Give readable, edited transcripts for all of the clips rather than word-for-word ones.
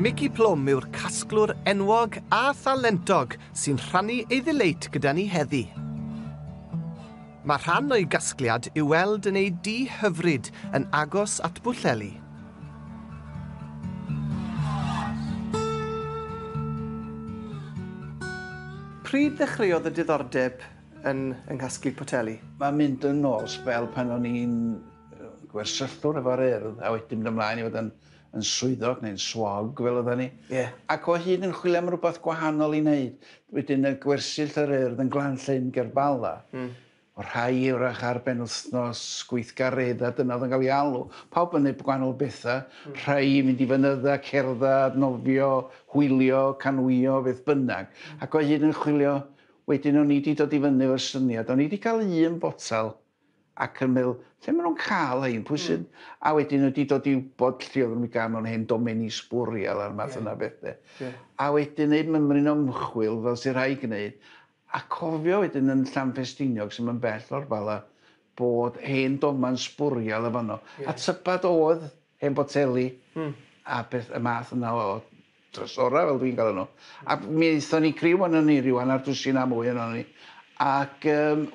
Mickey Plwm yw'r casglwr enwog a thalentog sy'n rhannu ei ddileit gyda ni heddi. Mae rhan o'i gasgliad i'w weld yn ei di hyfryd yn agos at Bwllheli. Pryd ddechreuodd y diddordeb yn casglu poteli? Mae'n mynd yn ôl sbel pan o'n i'n gwersyllwr efo'r urdd, a wedyn mynd ymlaen i fod yn swyddog neu'n swog fel oedden ni. Yeah. Ac o hyd yn chwilio am rhywbeth gwahanol i wneud. Wedyn y gwersyll yr urdd yn Glanllyn Gerbala. O rhai wrach ar ben wythnos gweithgaredda, dyna oedd yn cael ei alw. Pawb yn gwneud gwahanol bethau. Rhai mynd i fynydda, cerdded, nofio, hwylio, canwio, beth bynnag. Ac o hyd yn chwilio, wedyn o'n i wedi dod i fyny o'r syniad. O'n i wedi cael un botal ac yn meddwl, lle maen nhw'n cael ein pwysyn? A wedyn wedi dod i wybod lle oedden nhw'n gael mewn hen domeni sbwriel a'r math yna bethau. A wedyn neud mymryn o ymchwil fel sy'n rhai gwneud. A cofio wedyn yn Llanfestiniog sy'n mynd bell o'r Bala bod hen doman sbwriel efo nhw. A tybad oedd hen boteli a beth y math yna o drysora fel dwi'n gael nhw. A mi eithon ni criw yn ni rwan ar dwsin a mwy yn ni. Ac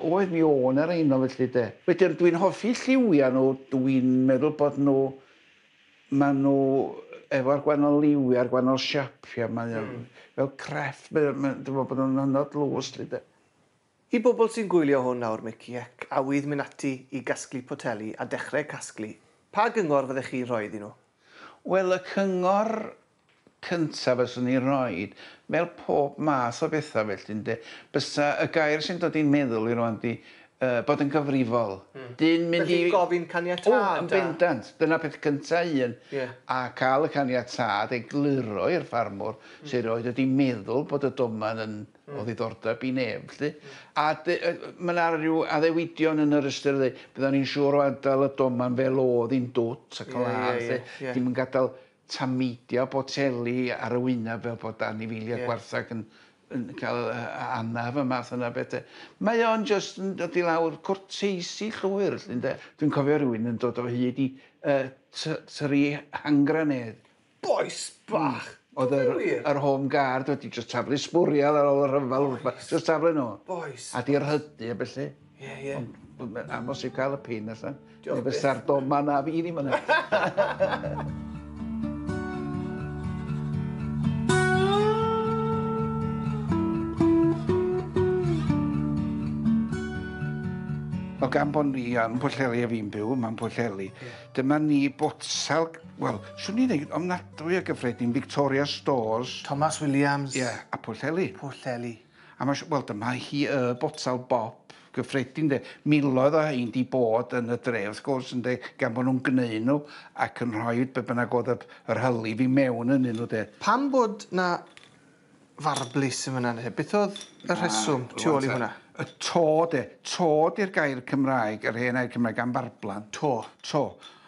oedd mi o'n ar ein o felly de. Wedyn dwi'n hoffi lliwia nhw, dwi'n meddwl bod nhw, maen nhw efo'r gwahanol liwia, a'r gwahanol siapia, fel crefft, dwi'n meddwl bod nhw'n hynod lws. I bobl sy'n gwylio hwn nawr, Mickey, ac awydd mynd ati i gasglu poteli a dechrau casglu, pa gyngor fyddech chi roi iddyn nhw? Wel, y cyngor cyntaf fyswn i'n rhoi, fel pob math o bethau felly, bysa y gair sy'n dod i'n meddwl i rwan di bod yn gyfrifol. Felly gofyn caniatad? Yn bendant. Dyna peth cyntaf un. A cael y caniatad egluro i'r ffarmwr sy'n roed wedi meddwl bod y doman yn o ddiddordeb i neb. A mae'n ar ryw addewidion yn yr ystyr dweud, byddwn ni'n siŵr o adael y doman fel oedd i'n dwt y clad. Dim yn gadael tameidio boteli ar y wyneb fel bod anifeiliaid gwarthag yn cael anaf y math yna bethau. Mae o'n just yn dod i lawr cwrteisi llwyr. Dwi'n cofio rhywun yn dod o hyd i tyri hangranedd. Bois bach! Oedd yr home guard wedi just taflu sbwriel ar ôl y rhyfel. Just taflu nhw. Bois. A di'r hydu a felly. Amos i'w cael y pin allan. Neu fysa'r doman a fi ni fyna. O gan bod ni yn Pwllheli a fi'n byw, mae'n Pwllheli, dyma ni botsal, wel, swn i'n dweud, ofnadwy o gyffredin, Victoria Stores. Thomas Williams. Ie, a Pwllheli. Pwllheli. A wel, dyma hi botsal Bob gyffredin, miloedd o hein di bod yn y dre, wrth gwrs, gan bod nhw'n gwneud nhw ac yn rhoi be bynnag oedd yr hylif i mewn yn nhw, de. Pam bod na farblis yn fyna, beth oedd y rheswm tu ôl i hwnna? Y to, de. To di'r gair Cymraeg, yr hen air Cymraeg am barblan. To. To.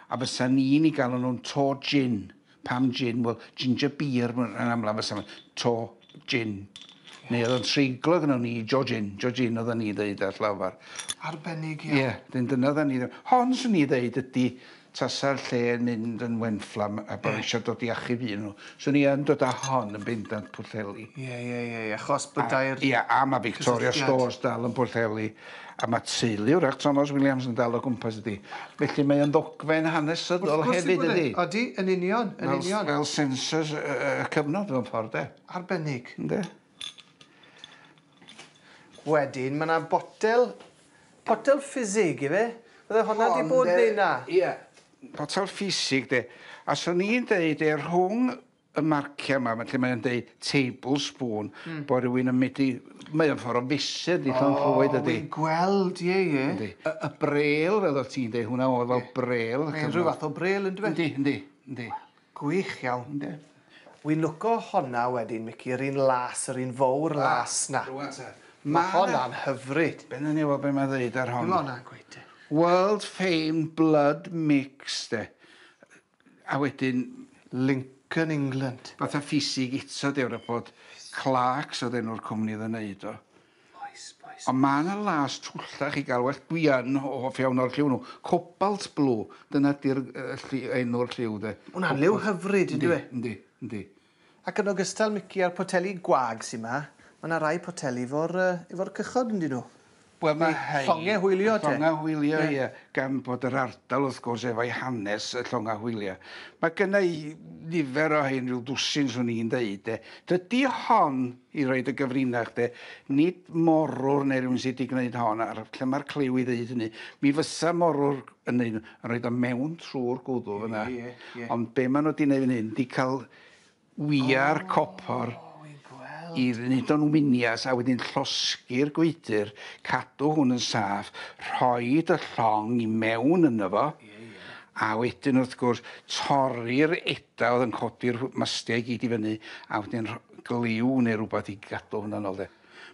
A fysa ni'n i gael nhw'n to gin. Pam gin? Wel, ginger beer yn amla fysa nhw. To gin. Neu oedd o'n treiglo gyda ni, Jo Gin. Jo Gin oedd ni ddeud ar llawfar. Arbennig iawn. Ie, dyna oedd ni ddeud. Hon sy'n ni ddeud ydy tasa'r lle yn mynd yn wenfflam a bod eisiau dod i achub un nhw. So ni yn dod â hon yn bendant Pwllheli. Ie, achos byddai'r... Ie, a mae Victoria Stores dal yn Pwllheli. A mae teulu wrach Thomas Williams yn dal o gwmpas ydi. Felly mae o'n ddogfen hanesyddol hefyd ydi. Odi, yn union, yn union. Fel sensors y cyfnod o'n ffordd, de. Arbennig. Ynddi. Wedyn, mae yna botel ffisig i fe. Fydde hwnna di bod neu na? Ie. Botel ffisig, de. A so ni'n deud rhwng y marcia yma, lle mae'n deud tablespoon, bod rhywun yn mynd i... Mae'n ffordd o fesur, di llon llwyd ydi. Wy'n gweld, ie. Y brel, fel o ti'n deud, hwnna oedd fel brel. Mae'n rhyw fath o brel yn dweud? Yndi. Gwych iawn. Wy'n lwco honna wedyn, Mickey, yr un las, yr un fawr las na. Mae hwnna'n hyfryd. Ben yn efo be mae'n dweud ar hon. Mae hwnna'n gweud. World famed blood mix, de. A wedyn... Lincoln, England. Fatha ffisig eto, dewr bod Clarks oedd enw'r cwmni yn neud o. Bois. Ond mae yna las twllach i gael well gwian o ffiawn o'r lliw nhw. Cobalt blue, dyna di'r enw'r lliw, de. Hwna'n liw hyfryd, ynddi we? Yndi. Ac yn ogystal, Mici, a'r poteli gwag sy'n ma, mae yna rai poteli efo'r cychod yn dyn nhw. Wel, mae hei... Llongau hwylio, te? Llongau hwylio, ie. Gan bod yr ardal, wrth gwrs, efo'i hanes y llongau hwylio. Mae genna i nifer o hyn, rhyw dwsin swn i'n deud. Dydy hon, i roed y gyfrinach, nid morwr neu rhywun sydd wedi gwneud hon, lle mae'r cliw i ddeud hynny. Mi fysa morwr yn roed o mewn trwy'r gwddw fyna. Ond be maen nhw wedi gwneud fan hyn, di cael wia'r copor i wneud o'n winias a wedyn llosgi'r gwydr, cadw hwn yn saff, rhoed y llong i mewn yno fo, a wedyn wrth gwrs torri'r eda oedd yn codi'r mastiau i gyd i fyny, a wedyn gliw neu rhywbeth i gadw hwnna'n ôl.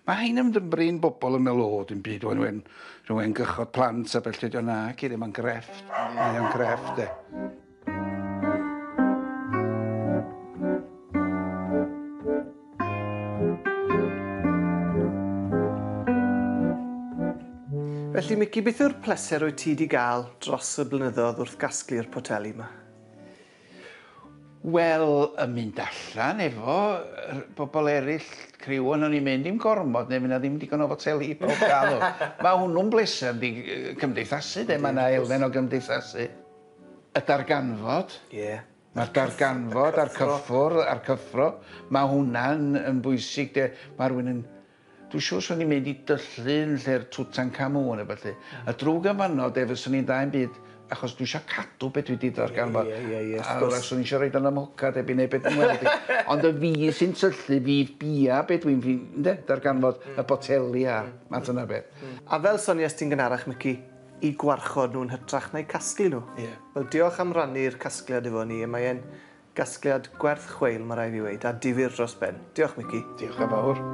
Mae hein yn brin bobl yn meddwl, dim byd, rhywun gychod plant a felly dio na, cyd mae'n grefft. Mae'n grefft, Felly, Mici, beth yw'r pleser wyt ti wedi gael dros y blynyddoedd wrth gasglu'r poteli yma? Wel, yn mynd allan efo bobl eraill criw o'n i'n mynd i'n gormod, neu fyna ddim digon o foteli i pob galw. Mae hwnnw'n bleser di cymdeithasu, mae yna elfen o gymdeithasu. Y darganfod. Ie. Mae'r darganfod a'r cyffwr, a'r cyffro. Mae hwnna'n bwysig. Mae rhywun yn... Dwi'n siŵr swn i'n mynd i dyllu'n lle'r Tutankhamun efo lle. Y drwg am fanno, fyswn i'n da'n byd, achos dwi eisiau cadw beth dwi wedi darganfod. A swn i eisiau rhoi yn ymwca, i neu beth yn weld. Ond y fi sy'n tyllu, fydd bia beth dwi'n darganfod y boteli a math yna beth. A fel sonias ti'n gynharach, Mici, i gwarchod nhw'n hytrach neu casglu nhw. Wel, diolch am rannu'r casgliad efo ni, a mae'n gasgliad gwerth chweil, mae rai fi weid, a difyr dros ben. Diolch, Mici. Diolch yn fawr.